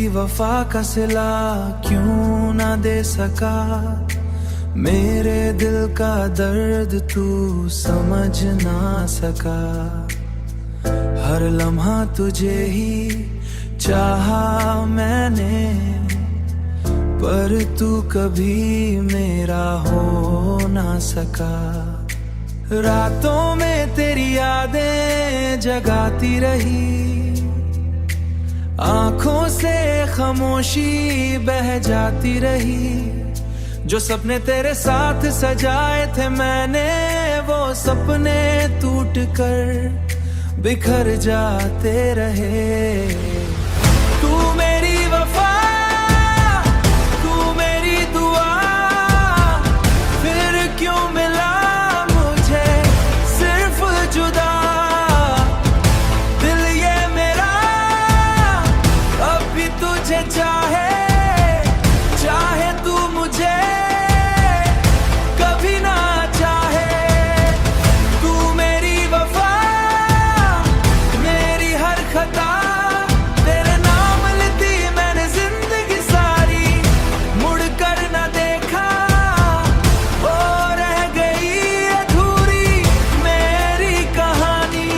वफा का सिला क्यों ना दे सका, मेरे दिल का दर्द तू समझ ना सका। हर लम्हा तुझे ही चाहा मैंने, पर तू कभी मेरा हो ना सका। रातों में तेरी यादें जगाती रही, आंखों से खामोशी बह जाती रही। जो सपने तेरे साथ सजाए थे मैंने, वो सपने टूट कर बिखर जाते रहे। तू मेरी वफा, तू मेरी दुआ, फिर क्यों मिला मुझे सिर्फ जुदा। दिल ये मेरा अब भी तुझे चाहे, चाहे तू मुझे कभी ना चाहे। तू मेरी वफा, मेरी हर खता, तेरे नाम लिखी मैंने जिंदगी सारी। मुड़ कर ना देखा, वो रह गई अधूरी मेरी कहानी।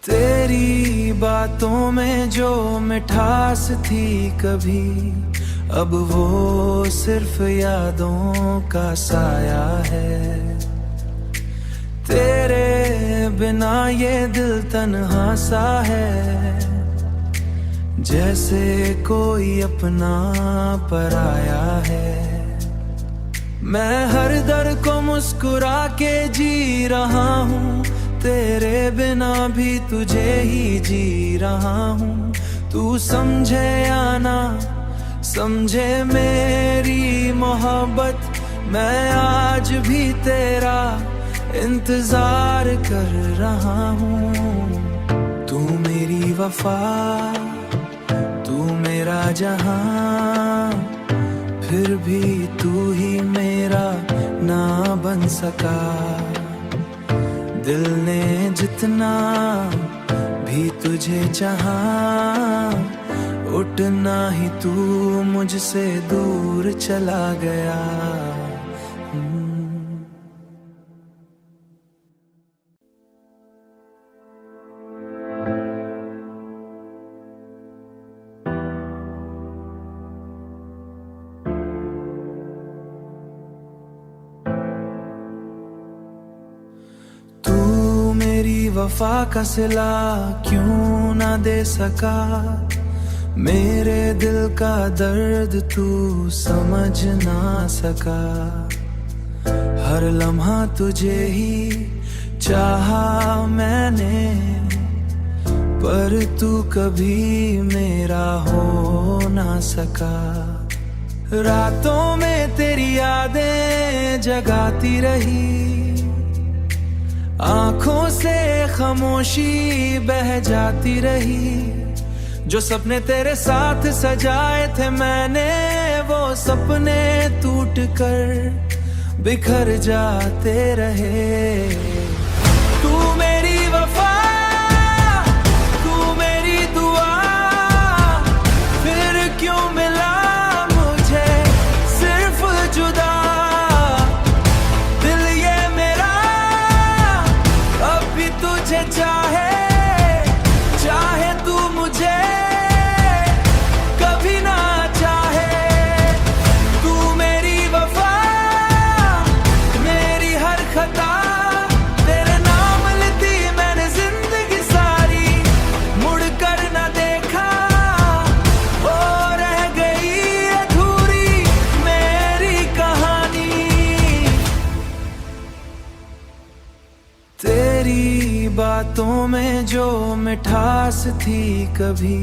तेरी बातों में जो मिठास थी कभी, अब वो सिर्फ यादों का साया है। तेरे बिना ये दिल तन्हा सा है, जैसे कोई अपना पराया है। मैं हर दर्द को मुस्कुरा के जी रहा हूँ, तेरे बिना भी तुझे ही जी रहा हूँ। तू समझे या ना समझे मेरी मोहब्बत, मैं आज भी तेरा इंतजार कर रहा हूँ। तू मेरी वफा, तू मेरा जहां, फिर भी तू ही मेरा ना बन सका। दिल ने जितना भी तुझे चाहा, उतना ही तू मुझसे दूर चला गया। तू मेरी वफा का सिला क्यों ना दे सका, मेरे दिल का दर्द तू समझ ना सका। हर लम्हा तुझे ही चाहा मैंने, पर तू कभी मेरा हो ना सका। रातों में तेरी यादें जगाती रही, आंखों से खामोशी बह जाती रही। जो सपने तेरे साथ सजाए थे मैंने, वो सपने टूट कर बिखर जाते रहे। तू मेरी वफा, तू मेरी दुआ, फिर क्यों मिला मुझे सिर्फ जुदा। दिल ये मेरा अब भी तुझे चाहे, चाहे तू मुझे कभी ना चाहे। तू मेरी वफा, मेरी हर खता, तेरे नाम लिखी मैंने जिंदगी सारी। मुड़ कर ना देखा, वो रह गई अधूरी मेरी कहानी। तेरी बातों में जो मिठास थी कभी,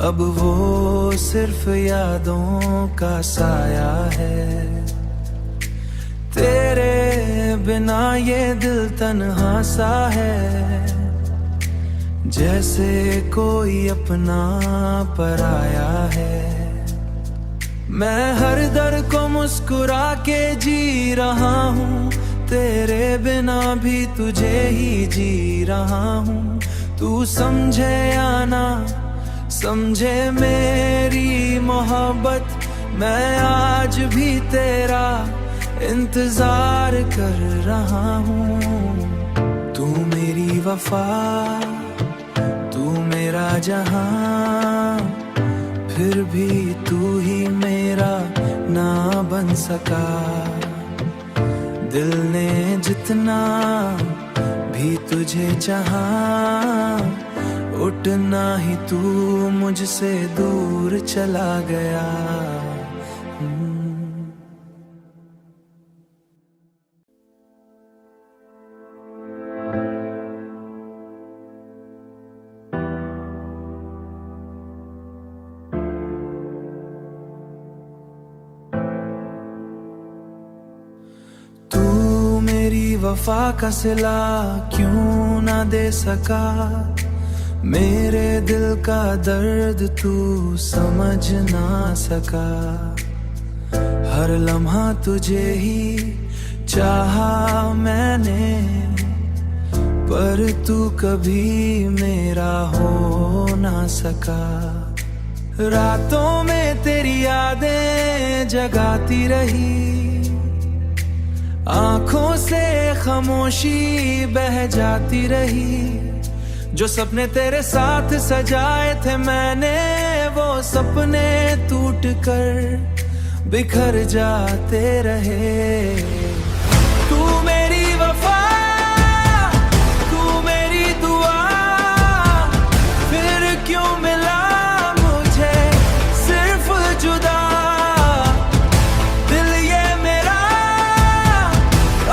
अब वो सिर्फ यादों का साया है। तेरे बिना ये दिल तन्हा सा है, जैसे कोई अपना पराया है। मैं हर दर्द को मुस्कुरा के जी रहा हूँ, तेरे बिना भी तुझे ही जी रहा हूँ। तू समझे या ना समझे मेरी मोहब्बत, मैं आज भी तेरा इंतजार कर रहा हूँ। तू मेरी वफा, तू मेरा जहां, फिर भी तू ही मेरा ना बन सका। दिल ने जितना भी तुझे चाहा, उतना ही तू मुझसे दूर चला गया। तू मेरी वफा का सिला क्यों ना दे सका, मेरे दिल का दर्द तू समझ ना सका। हर लम्हा तुझे ही चाहा मैंने, पर तू कभी मेरा हो ना सका। रातों में तेरी यादें जगाती रही, आंखों से खामोशी बह जाती रही। जो सपने तेरे साथ सजाए थे मैंने, वो सपने टूट कर बिखर जाते रहे। तू मेरी वफा, तू मेरी दुआ, फिर क्यों मिला मुझे सिर्फ जुदा। दिल ये मेरा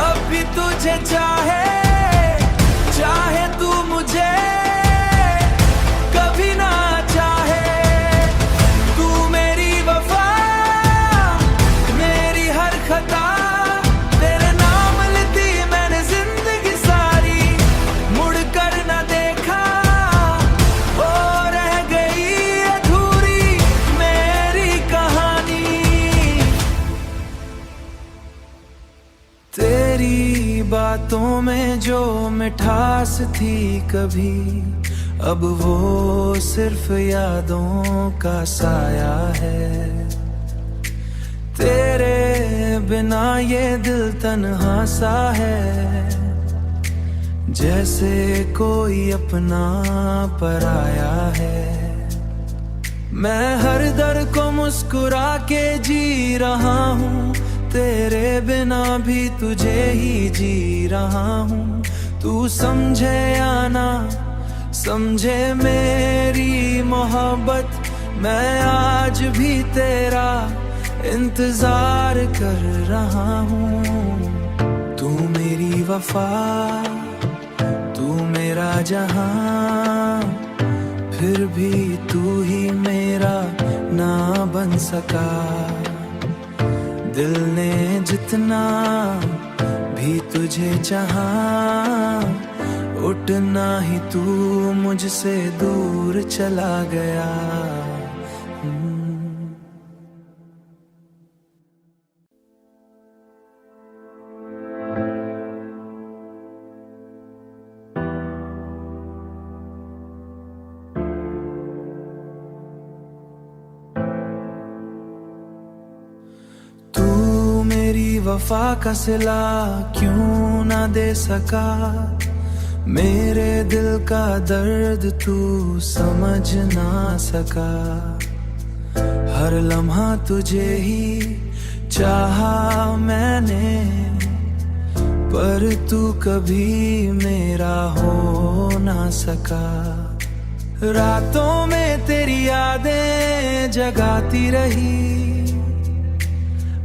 अब भी तुझे चाहे, चाहे तू मुझे कभी ना चाहे। तू मेरी वफा, मेरी हर खता, तेरे नाम लिखी मैंने जिंदगी सारी। मुड़ कर ना देखा, ओ रह गई अधूरी मेरी कहानी। तेरी बातों में जो मिठास थी कभी, अब वो सिर्फ यादों का साया है। तेरे बिना ये दिल तन्हा सा है, जैसे कोई अपना पराया है। मैं हर दर्द को मुस्कुरा के जी रहा हूँ, तेरे बिना भी तुझे ही जी रहा हूँ। तू समझे या ना समझे मेरी मोहब्बत, मैं आज भी तेरा इंतजार कर रहा हूँ। तू मेरी वफा, तू मेरा जहां, फिर भी तू ही मेरा ना बन सका। दिल ने जितना भी तुझे चाहा, उतना ही तू मुझसे दूर चला गया। तू मेरी वफा का सिला क्यों ना दे सका, मेरे दिल का दर्द तू समझ ना सका। हर लम्हा तुझे ही चाहा मैंने, पर तू कभी मेरा हो ना सका। रातों में तेरी यादें जगाती रही,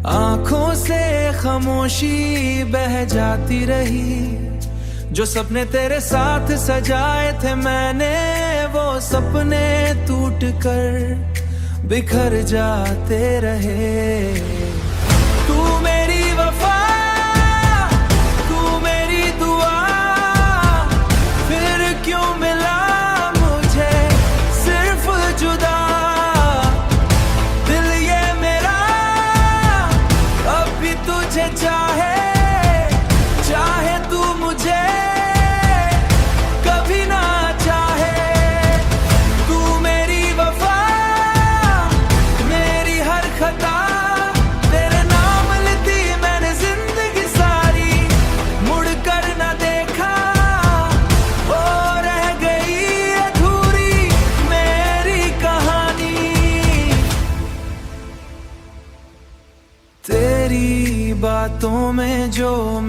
आंखों से खामोशी बह जाती रही। जो सपने तेरे साथ सजाए थे मैंने, वो सपने टूट कर बिखर जाते रहे। तू मेरी वफा, तू मेरी दुआ, फिर क्यों मिला मुझे सिर्फ जुदा। दिल ये मेरा अब भी तुझे चाहे, चाहे तू मुझे कभी ना चाहे।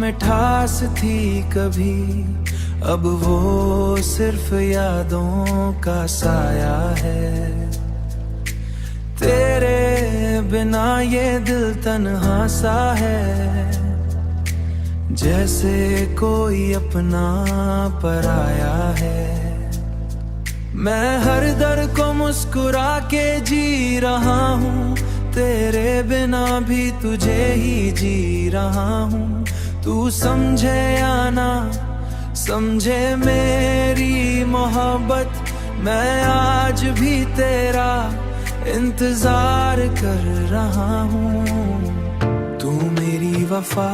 मिठास थी कभी, अब वो सिर्फ यादों का साया है। तेरे बिना ये दिल तन्हा सा है, जैसे कोई अपना पराया है। मैं हर दर को मुस्कुरा के जी रहा हूँ, तेरे बिना भी तुझे ही जी रहा हूँ। तू समझे या ना समझे मेरी मोहब्बत, मैं आज भी तेरा इंतजार कर रहा हूँ। तू मेरी वफा,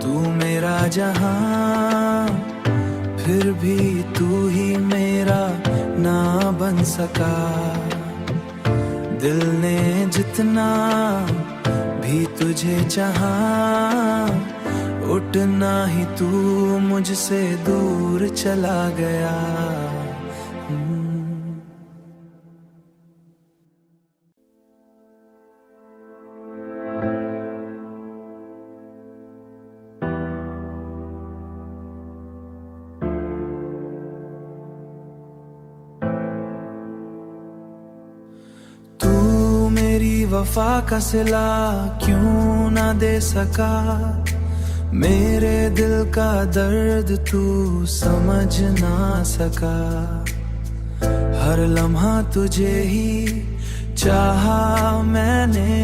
तू मेरा जहां, फिर भी तू ही मेरा ना बन सका। दिल ने जितना भी तुझे चाहा, उतना ही तू मुझसे दूर चला गया। मेरी वफा का सिला क्यों ना दे सका, मेरे दिल का दर्द तू समझ ना सका। हर लम्हा तुझे ही चाहा मैंने,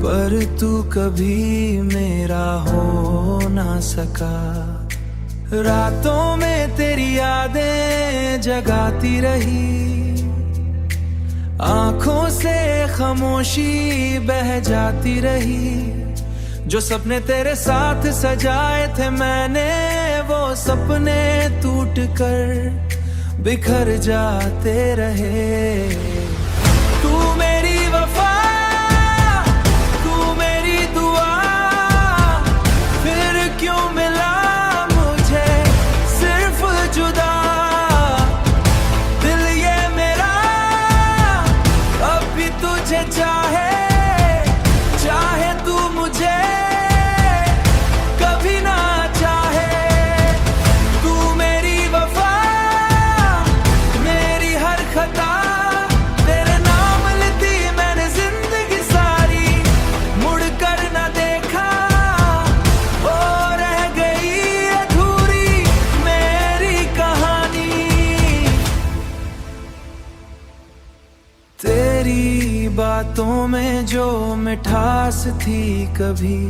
पर तू कभी मेरा हो ना सका। रातों में तेरी यादें जगाती रही, आंखों से खामोशी बह जाती रही। जो सपने तेरे साथ सजाए थे मैंने, वो सपने टूट कर बिखर जाते रहे। तू मेरी वफा, तू मेरी दुआ, फिर क्यों मिला मुझे सिर्फ जुदा। दिल ये मेरा अब भी तुझे चाहे, चाहे तू मुझे कभी ना चाहे। तू मेरी वफा, मेरी हर खता, तेरे नाम लिखी मैंने जिंदगी सारी। मुड़ कर न देखा, ओ रह गई अधूरी मेरी कहानी। तेरी बातों में जो मिठास थी कभी,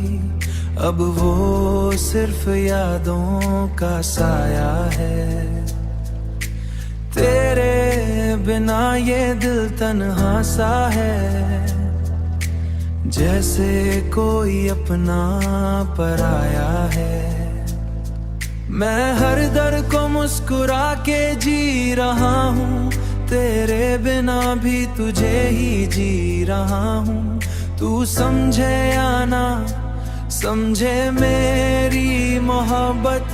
अब वो सिर्फ यादों का साया है। तेरे बिना ये दिल तन्हा सा है, जैसे कोई अपना पराया है। मैं हर दर को मुस्कुरा के जी रहा हूँ, तेरे बिना भी तुझे ही जी रहा हूँ। तू समझे या ना समझे मेरी मोहब्बत,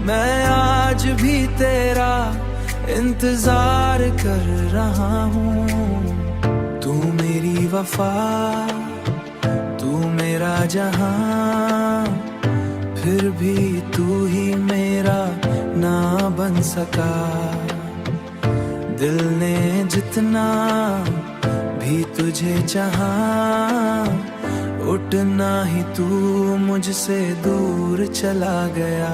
मैं आज भी तेरा इंतजार कर रहा हूँ। तू मेरी वफा, तू मेरा जहां, फिर भी तू ही मेरा ना बन सका। दिल ने जितना भी तुझे चाहा, उतना ही तू मुझसे दूर चला गया।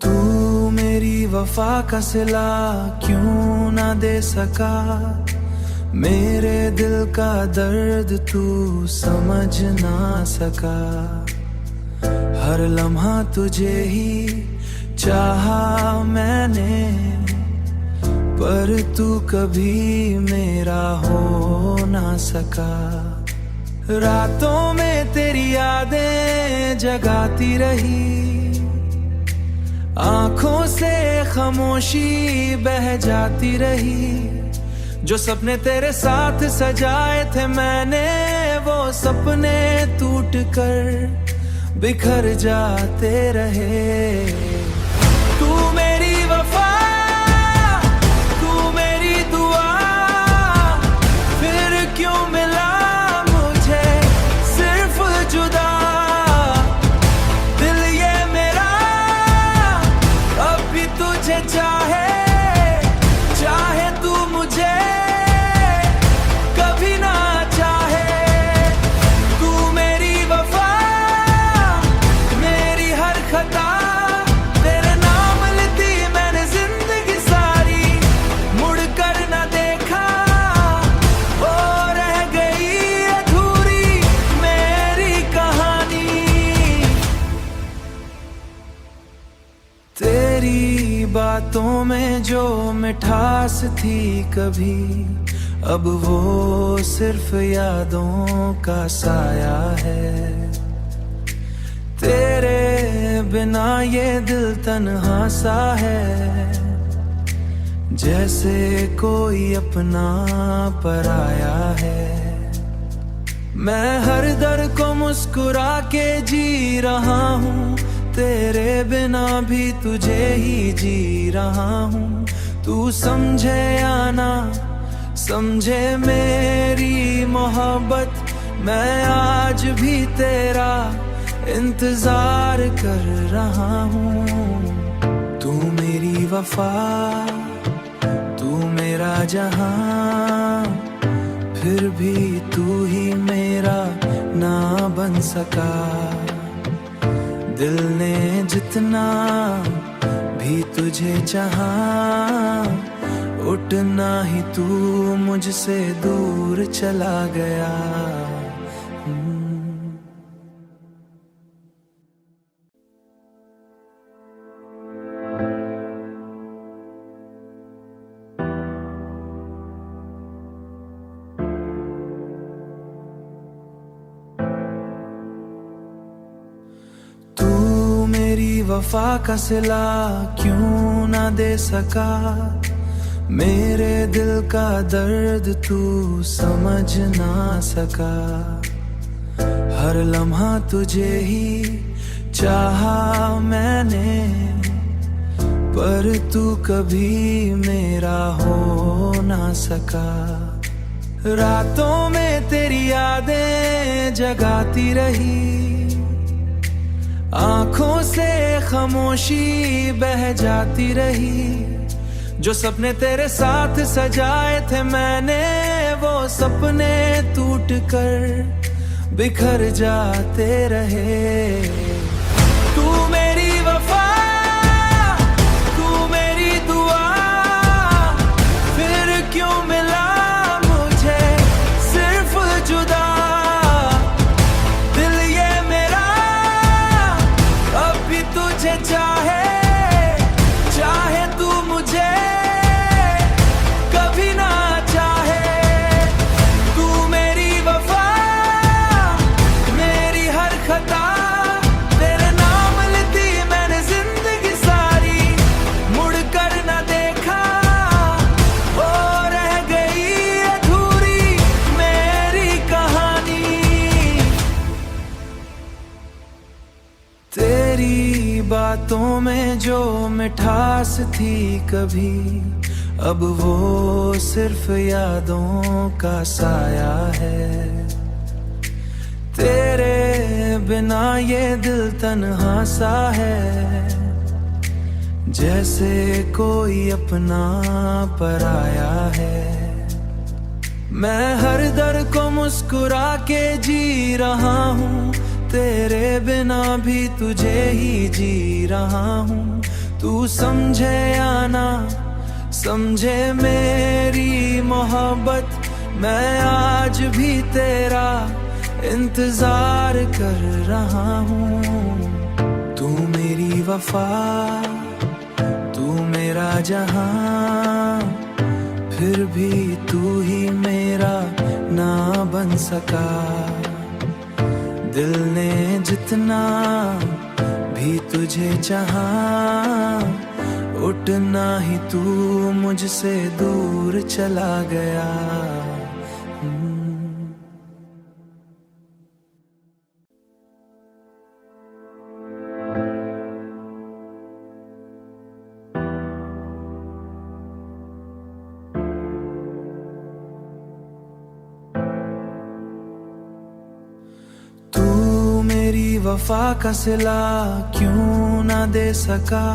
तू मेरी वफा का सिला क्यों ना दे सका, मेरे दिल का दर्द तू समझ ना सका। हर लम्हा तुझे ही चाहा मैंने, पर तू कभी मेरा हो ना सका। रातों में तेरी यादें जगाती रही, आंखों से खामोशी बह जाती रही। जो सपने तेरे साथ सजाए थे मैंने, वो सपने टूट कर बिखर जाते रहे। तू मेरी वफा, तू मेरी दुआ, फिर क्यों मिला मुझे सिर्फ जुदा। दिल ये मेरा अब भी तुझे चाहे, चाहे तू मुझे कभी ना चाहे। तू मेरी वफा, मेरी हर खता, तेरे नाम लिखी मैंने जिंदगी सारी, मुड़ कर ना देखा, वो रह गई अधूरी मेरी कहानी। तेरी बातों में जो मिठास थी कभी, अब वो सिर्फ यादों का साया है। तेरे बिना ये दिल तन्हा सा है, जैसे कोई अपना पराया है। मैं हर दर्द को मुस्कुरा के जी रहा हूँ, तेरे बिना भी तुझे ही जी रहा हूँ। तू समझे या ना समझे मेरी मोहब्बत, मैं आज भी तेरा इंतजार कर रहा हूँ। तू मेरी वफा, तू मेरा जहां, फिर भी तू ही मेरा ना बन सका। दिल ने जितना भी तुझे चाहा, उतना ही तू मुझसे दूर चला गया। तू मेरी वफा का सिला क्यों ना दे सका, मेरे दिल का दर्द तू समझ ना सका। हर लम्हा तुझे ही चाहा मैंने, पर तू कभी मेरा हो ना सका। रातों में तेरी यादें जगाती रही, आंखों से खामोशी बह जाती रही। जो सपने तेरे साथ सजाए थे मैंने, वो सपने टूट कर बिखर जाते रहे। तू मेरी वफा, तू मेरी दुआ, फिर क्यों मिला मुझे सिर्फ जुदा। दिल ये मेरा अब भी तुझे चाहे, चाहे तू मुझे कभी ना चाहे। तू मेरी वफा, मेरी हर खता, तेरे नाम लिखी मैंने जिंदगी सारी, मुड़ कर ना देखा, वो रह गई अधूरी मेरी कहानी। तेरी बातों में जो मिठास थी कभी, अब वो सिर्फ यादों का साया है। तेरे बिना ये दिल तन्हा सा है, जैसे कोई अपना पराया है। मैं हर दर्द को मुस्कुरा के जी रहा हूँ, तेरे बिना भी तुझे ही जी रहा हूँ। तू समझे या ना समझे मेरी मोहब्बत, मैं आज भी तेरा इंतजार कर रहा हूँ। तू मेरी वफा, तू मेरा जहां, फिर भी तू ही मेरा ना बन सका। दिल ने जितना भी तुझे चाहा, उठना ही तू मुझसे दूर चला गया। तू मेरी वफा का सिला क्यों ना दे सका,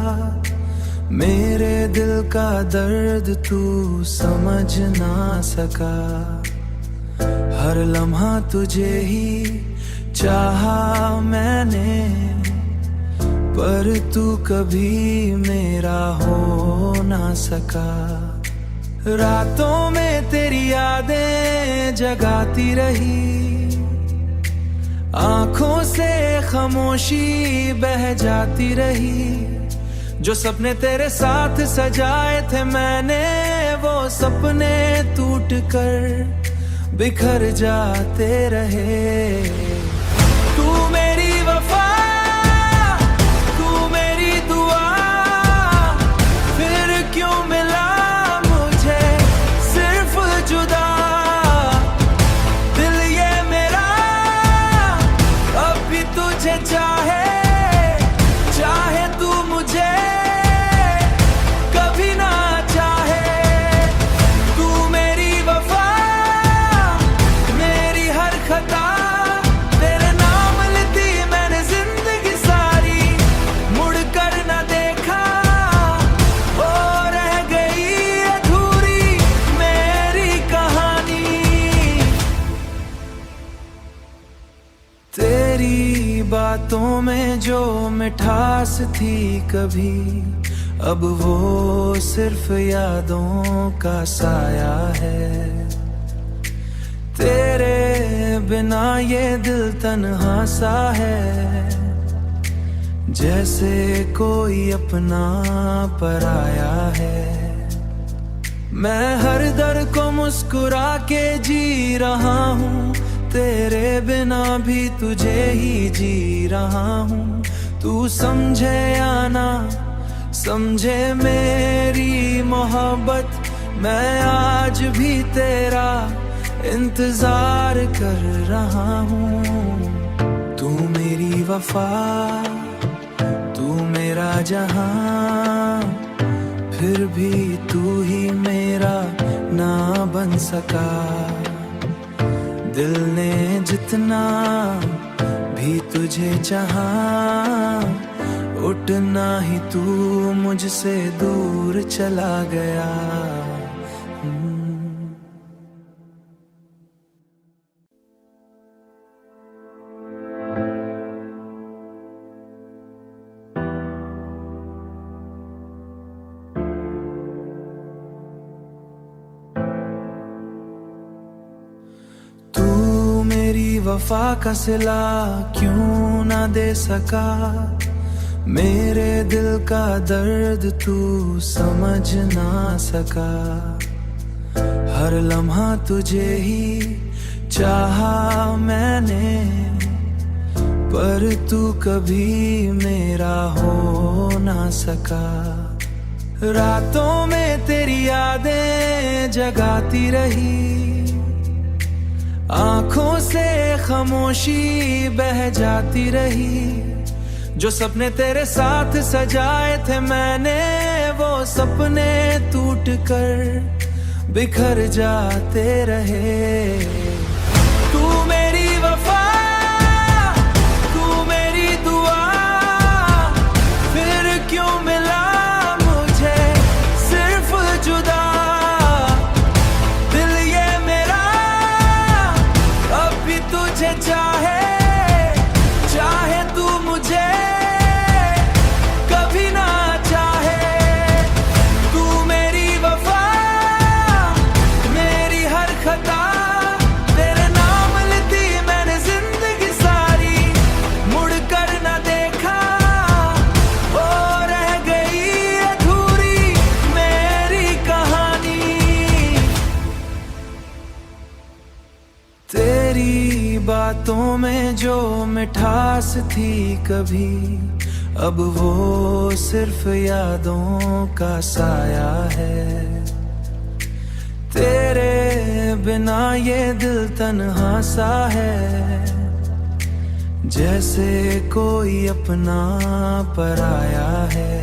मेरे दिल का दर्द तू समझ ना सका। हर लम्हा तुझे ही चाहा मैंने, पर तू कभी मेरा हो ना सका। रातों में तेरी यादें जगाती रही, आंखों से खामोशी बह जाती रही। जो सपने तेरे साथ सजाए थे मैंने, वो सपने टूट कर बिखर जाते रहे। तू मेरी वफा, तू मेरी दुआ, फिर क्यों मिला मुझे सिर्फ जुदा। दिल ये मेरा अब भी तुझे चाहे, चाहे तू मुझे कभी ना चाहे। तू मेरी वफा, मेरी हर खता, तेरे नाम लिखी मैंने जिंदगी सारी। मुड़ कर ना देखा, ओ रह गई अधूरी मेरी कहानी। तेरी बातों में जो मिठास थी कभी, अब वो सिर्फ यादों का साया है। तेरे बिना ये दिल तन्हा सा है, जैसे कोई अपना पराया है। मैं हर दर्द को मुस्कुरा के जी रहा हूँ, तेरे बिना भी तुझे ही जी रहा हूँ। तू समझे या ना समझे मेरी मोहब्बत, मैं आज भी तेरा इंतजार कर रहा हूँ। तू मेरी वफा, तू मेरा जहां, फिर भी तू ही मेरा ना बन सका। दिल ने जितना भी तुझे चाहा, उठना ही तू मुझसे दूर चला गया। तू मेरी वफा का सिला क्यों ना दे सका, मेरे दिल का दर्द तू समझ ना सका। हर लम्हा तुझे ही चाहा मैंने, पर तू कभी मेरा हो ना सका। रातों में तेरी यादें जगाती रही, आंखों से खामोशी बह जाती रही। जो सपने तेरे साथ सजाए थे मैंने, वो सपने टूट कर बिखर जाते रहे। तू मेरी वफा, तू मेरी दुआ, फिर क्यों मिला मुझे सिर्फ जुदा। दिल ये मेरा अब भी तुझे चाहे, चाहे तू मुझे कभी ना चाहे। तू मेरी वफा, मेरी हर खता, तेरे नाम लिखी मैंने जिंदगी सारी। मुड़ कर ना देखा, ओ रह गई अधूरी मेरी कहानी। तेरी बातों में जो मिठास थी कभी, अब वो सिर्फ यादों का साया है। तेरे बिना ये दिल तन्हा सा है, जैसे कोई अपना पराया है।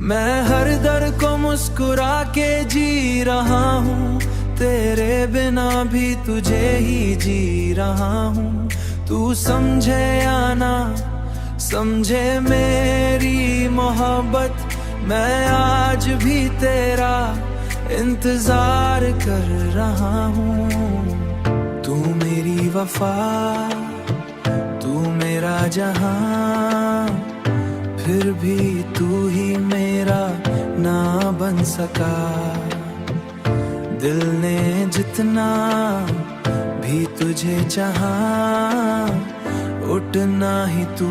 मैं हर दर को मुस्कुरा के जी रहा हूँ, तेरे बिना भी तुझे ही जी रहा हूँ। तू समझे या ना समझे मेरी मोहब्बत, मैं आज भी तेरा इंतजार कर रहा हूँ। तू मेरी वफा, तू मेरा जहां, फिर भी तू ही मेरा ना बन सका। दिल ने जितना भी तुझे चाहा, उतना ही तू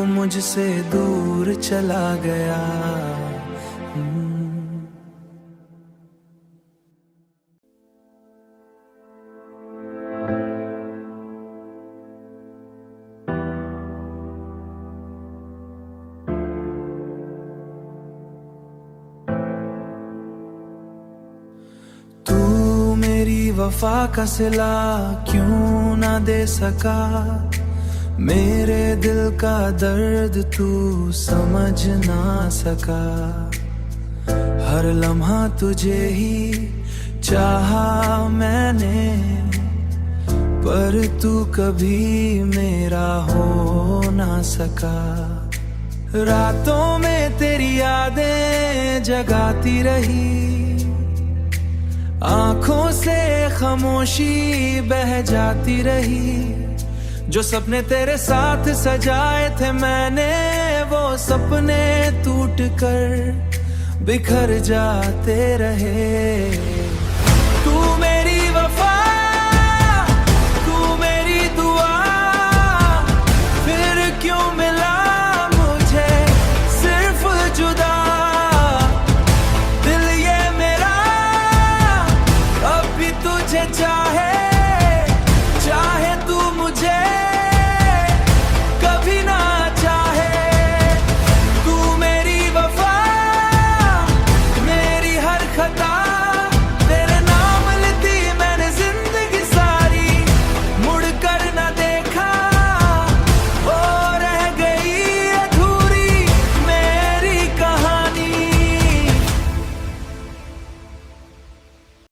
मुझसे दूर चला गया। वफा का सिला क्यों ना दे सका, मेरे दिल का दर्द तू समझ ना सका। हर लम्हा तुझे ही चाहा मैंने, पर तू कभी मेरा हो ना सका। रातों में तेरी यादें जगाती रही, आंखों से खामोशी बह जाती रही। जो सपने तेरे साथ सजाए थे मैंने, वो सपने टूट कर बिखर जाते रहे। तू मेरी वफा,